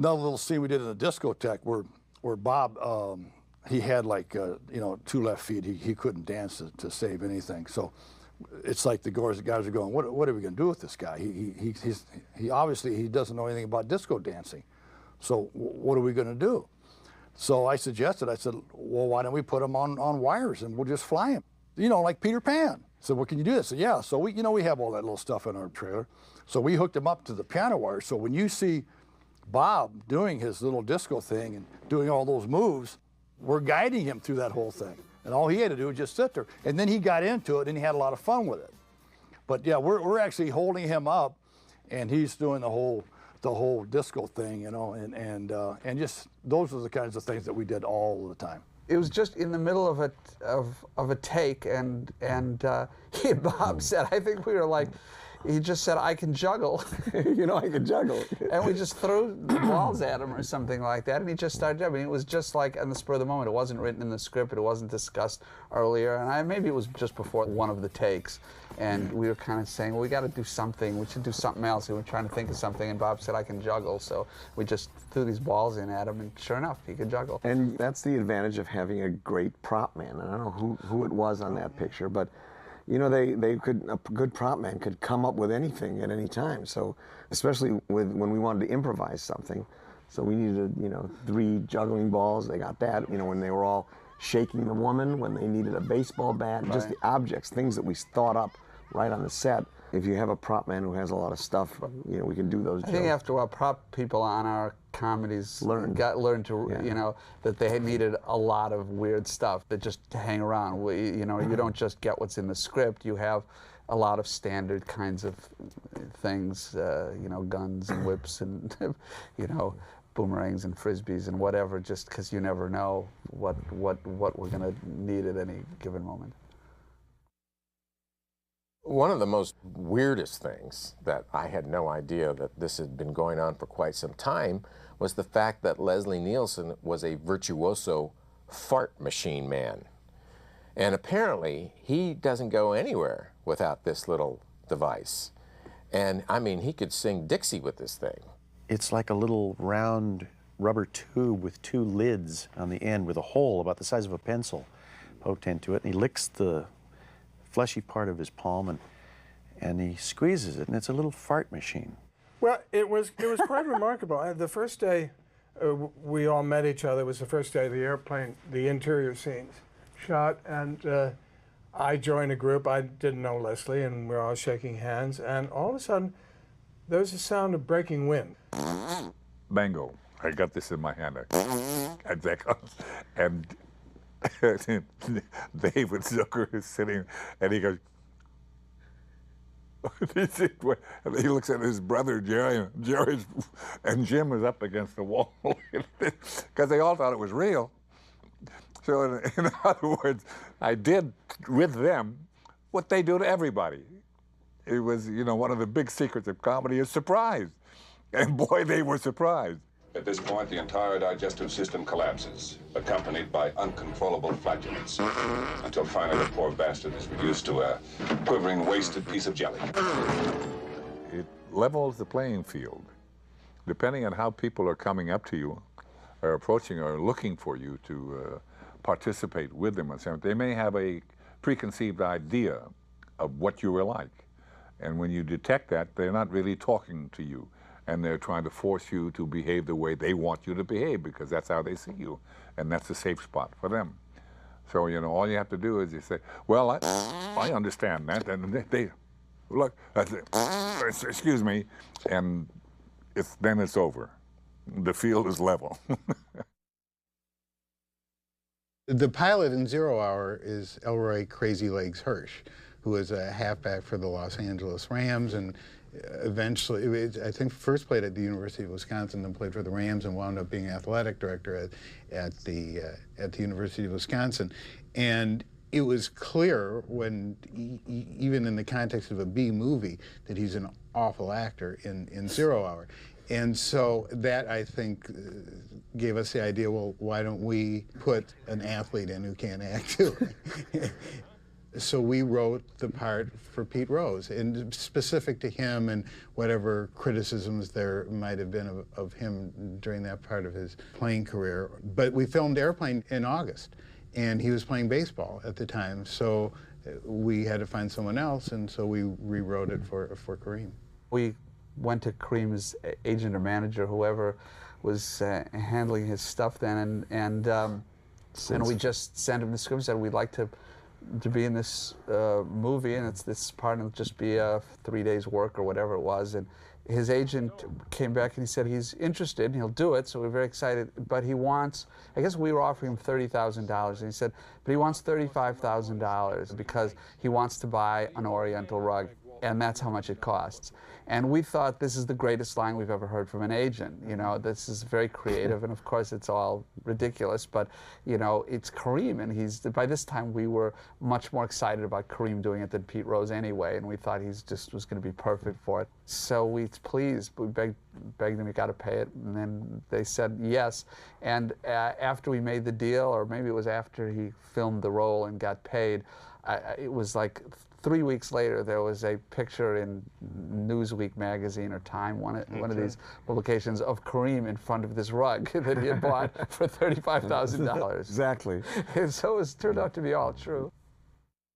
Another little scene we did in the discotheque where Bob, he had like, you know, 2 left feet. He couldn't dance to save anything. So it's like the guys are going, what are we going to do with this guy? He obviously, he doesn't know anything about disco dancing. So what are we going to do? So I said, well, why don't we put him on wires and we'll just fly him? You know, like Peter Pan. So well, can you do this? So yeah, so we, you know, we have all that little stuff in our trailer. So we hooked him up to the piano wire. So when you see Bob doing his little disco thing and doing all those moves, we're guiding him through that whole thing. And all he had to do was just sit there. And then he got into it and he had a lot of fun with it. But yeah, we're actually holding him up and he's doing the whole disco thing, you know, and just those are the kinds of things that we did all the time. It was just in the middle of a take, and Bob said, I think we were like, he just said, I can juggle. You know, I can juggle. And we just threw the balls at him or something like that, and he just started juggling. It was just like on the spur of the moment. It wasn't written in the script. It wasn't discussed earlier. And maybe it was just before one of the takes. And we were kind of saying, well, we got to do something. We should do something else. And we were trying to think of something, and Bob said, I can juggle. So we just threw these balls in at him, and sure enough, he could juggle. And that's the advantage of having a great prop man. And I don't know who it was on that picture, but you know, a good prop man could come up with anything at any time. So, especially when we wanted to improvise something. So we needed, you know, 3 juggling balls. They got that. You know, when they were all shaking the woman, when they needed a baseball bat, just the objects, things that we thought up right on the set. If you have a prop man who has a lot of stuff, you know, we can do those jokes. I think after a while, prop people on our comedies learned to, you know, that they needed a lot of weird stuff that just to hang around. You know, you don't just get what's in the script. You have a lot of standard kinds of things, you know, guns and whips and, you know, boomerangs and frisbees and whatever, just because you never know what we're going to need at any given moment. One of the most weirdest things that I had no idea that this had been going on for quite some time was the fact that Leslie Nielsen was a virtuoso fart machine man. And apparently he doesn't go anywhere without this little device. And I mean, he could sing Dixie with this thing. It's like a little round rubber tube with 2 lids on the end with a hole about the size of a pencil poked into it, and he licks the fleshy part of his palm and he squeezes it, and it's a little fart machine. Well, it was quite remarkable. The first day we all met each other was the first day of the airplane, the interior scenes shot, and I joined a group. I didn't know Leslie, and we were all shaking hands, and all of a sudden there was a sound of breaking wind. Bango. I got this in my hand. And David Zucker is sitting, and he goes, and he looks at his brother, Jerry, and Jim was up against the wall, because they all thought it was real. So in other words, I did with them what they do to everybody. It was, you know, one of the big secrets of comedy is surprise. And boy, they were surprised. At this point, the entire digestive system collapses, accompanied by uncontrollable flatulence, until finally the poor bastard is reduced to a quivering, wasted piece of jelly. It levels the playing field. Depending on how people are coming up to you, or approaching, or looking for you to participate with them, they may have a preconceived idea of what you were like. And when you detect that, they're not really talking to you. And they're trying to force you to behave the way they want you to behave, because that's how they see you. And that's a safe spot for them. So, you know, all you have to do is you say, well, I understand that. And they look, excuse me, and then it's over. The field is level. The pilot in 0 Hour is Elroy Crazy Legs Hirsch, who was a halfback for the Los Angeles Rams, and eventually, I think first played at the University of Wisconsin, then played for the Rams, and wound up being athletic director at the University of Wisconsin. And it was clear when, even in the context of a B movie, that he's an awful actor in 0 Hour. And so that, I think, gave us the idea, well, why don't we put an athlete in who can't act too? So we wrote the part for Pete Rose, and specific to him and whatever criticisms there might have been of him during that part of his playing career. But we filmed Airplane in August, and he was playing baseball at the time, so we had to find someone else, and so we rewrote it for Kareem. We went to Kareem's agent or manager, whoever was handling his stuff then, and we just sent him the script and said, we'd like to be in this movie, and this part will just be 3 days work or whatever it was. And his agent came back and he said he's interested and he'll do it, so we're very excited, but he wants, I guess we were offering him $30,000, and he said, but he wants $35,000 because he wants to buy an Oriental rug, and that's how much it costs. And we thought, this is the greatest line we've ever heard from an agent. You know, this is very creative, and of course it's all ridiculous, but you know, it's Kareem, and by this time we were much more excited about Kareem doing it than Pete Rose anyway, and we thought he just was going to be perfect for it. So we begged them, we got to pay it, and then they said yes. And after we made the deal, or maybe it was after he filmed the role and got paid, it was like 3 weeks later, there was a picture in Newsweek magazine or Time, one of these publications, of Kareem in front of this rug that he had bought for $35,000. Exactly. And so it turned out to be all true.